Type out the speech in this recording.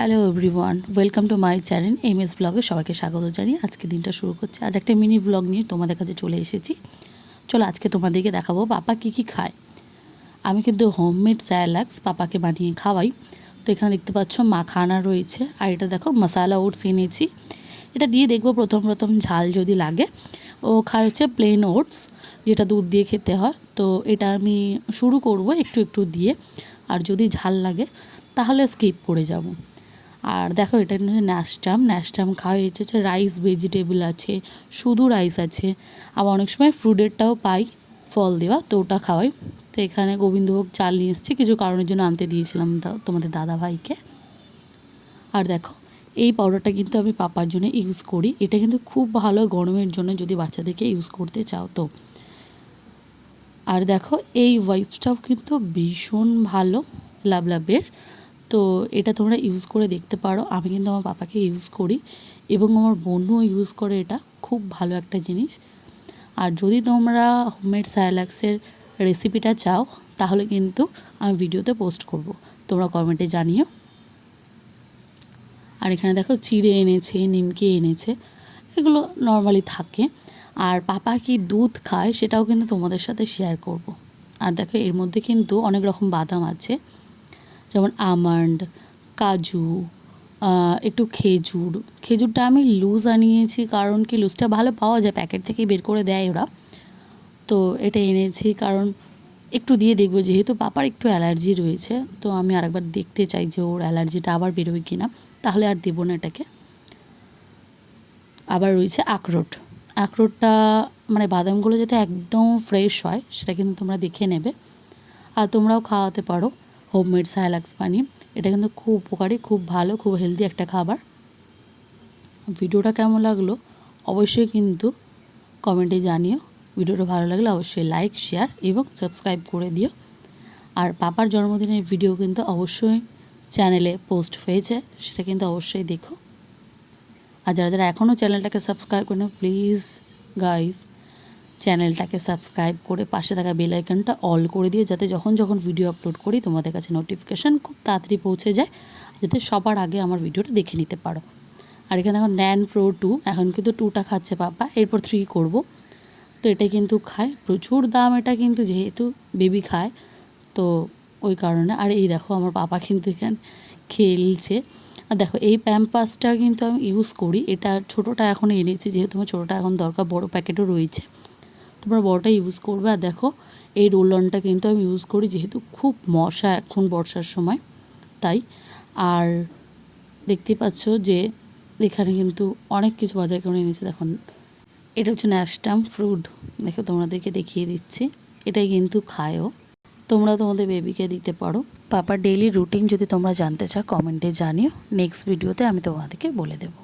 Hello everyone, welcome to my channel MS ব্লগে সবাইকে স্বাগত জানিয়ে আজকে দিনটা শুরু করছি। আজ একটা মিনি ব্লগ নিয়ে তোমাদের কাছে চলে এসেছি। চলো আজকে তোমাদেরকে দেখাবো পাপা কী খায়। আমি কিন্তু হোমমেড স্যালাক্স পাপাকে বানিয়ে খাওয়াই। তো এখানে দেখতে পাচ্ছ মাখানা রয়েছে, আর এটা দেখো মশালা ওটস এনেছি। এটা দিয়ে দেখবো প্রথম ঝাল যদি লাগে। ও খায় হচ্ছে প্লেন ওটস, যেটা দুধ দিয়ে খেতে হয়। তো এটা আমি শুরু করব একটু দিয়ে, আর যদি ঝাল লাগে তাহলে স্কিপ করে যাব। আর দেখো এটা ন্যাস্টাম খাওয়া হচ্ছে রাইস ভেজিটেবল আছে, শুধু রাইস আছে, আবার অনেক সময় ফ্রুটেরটাও পাই ফল দেওয়া, তো ওটা খাওয়াই। তো এখানে গোবিন্দভোগ চাল নিয়ে এসেছি, কিছু কারণের জন্য আনতে দিয়েছিলাম তোমাদের দাদা ভাইকে। আর দেখো এই পাউডারটা কিন্তু আমি পাপার জন্য ইউজ করি। এটা কিন্তু খুব ভালো গরমের জন্য, যদি বাচ্চাদেরকে ইউজ করতে চাও তো। আর দেখো এই ওয়াইপসটাও কিন্তু ভীষণ ভালো লাভের। তো এটা তোমরা ইউজ করে দেখতে পারো। আমি কিন্তু আমার পাপাকে ইউজ করি এবং আমার বোনও ইউজ করে। এটা খুব ভালো একটা জিনিস। আর যদি তোমরা হোমমেড স্যালাক্সের রেসিপিটা চাও তাহলে কিন্তু আমি ভিডিওতে পোস্ট করব, তোমরা কমেন্টে জানিও। আর এখানে দেখো চিড়ে এনেছে, নিমকি এনেছে, এগুলো নর্মালি থাকে। আর পাপা কি দুধ খায় সেটাও কিন্তু তোমাদের সাথে শেয়ার করব। আর দেখো এর মধ্যে কিন্তু অনেক রকম বাদাম আছে, যেমন আমন্ড, কাজু, একটু খেজুরটা আমি লুজ আনিয়েছি, কারণ কি লুজটা ভালো পাওয়া যায়, প্যাকেট থেকেই বের করে দেয় ওরা। তো এটা এনেছি কারণ একটু দিয়ে দেখবো, যেহেতু পাপার একটু অ্যালার্জি রয়েছে, তো আমি আরেকবার দেখতে চাই যে ওর অ্যালার্জিটা আবার বেরোয় কি না, তাহলে আর দেবো না এটাকে। আবার রয়েছে আখরোটটা মানে বাদামগুলো যাতে একদম ফ্রেশ হয় সেটা কিন্তু তোমরা দেখে নেবে। আর তোমরাও খাওয়াতে পারো হোমমেড স্যালাক্স বানিয়ে। এটা কিন্তু খুব উপকারী, খুব ভালো, খুব হেলদি একটা খাবার। ভিডিওটা কেমন লাগলো অবশ্যই কিন্তু কমেন্টে জানিও। ভিডিওটা ভালো লাগলে অবশ্যই লাইক, শেয়ার এবং সাবস্ক্রাইব করে দিও। আর পাপার জন্মদিনের ভিডিও কিন্তু অবশ্যই চ্যানেলে পোস্ট হয়েছে, সেটা কিন্তু অবশ্যই দেখো। আর যারা এখনও চ্যানেলটাকে সাবস্ক্রাইব করে নাও, প্লিজ গাইজ চ্যানেলটাকে সাবস্ক্রাইব করে পাশে থাকা বেল আইকনটা অল করে দিয়ে, যাতে যখন ভিডিও আপলোড করি তোমাদের কাছে নোটিফিকেশান খুব তাড়াতাড়ি পৌঁছে যায়, যাতে সবার আগে আমার ভিডিওটা দেখে নিতে পারো। আর এখানে এখন ন্যান প্রো 2, এখন কিন্তু 2টা খাচ্ছে পাপা, এরপর 3 করব। তো এটা কিন্তু খায়, প্রচুর দাম এটা, কিন্তু যেহেতু বেবি খায় তো ওই কারণে। আর এই দেখো আমার পাপা কিন্তু এখানে খেলছে। আর দেখো এই প্যাম্পাসটা কিন্তু আমি ইউজ করি, এটা ছোটোটা এখন এনেছি, যেহেতু আমার ছোটোটা এখন দরকার, বড় প্যাকেটও রয়েছে, তোমরা বড়টা ইউজ করবে। আর দেখো এই রোল অনটা কিন্তু আমি ইউজ করি, যেহেতু খুব মশা এখন বর্ষার সময় তাই। আর দেখতে পাচ্ছ যে এখানে কিন্তু অনেক কিছু বাজার করে এনেছে। দেখুন এটা হচ্ছে ন্যাস্টাম ফ্রুট, দেখো তোমাদেরকে দেখিয়ে দিচ্ছি। এটাই কিন্তু খায়ও, তোমরা তোমাদের বেবিকে দিতে পারো। পাপার ডেইলি রুটিন যদি তোমরা জানতে চাও কমেন্টে জানিও, নেক্সট ভিডিওতে আমি তোমাদেরকে বলে দেবো।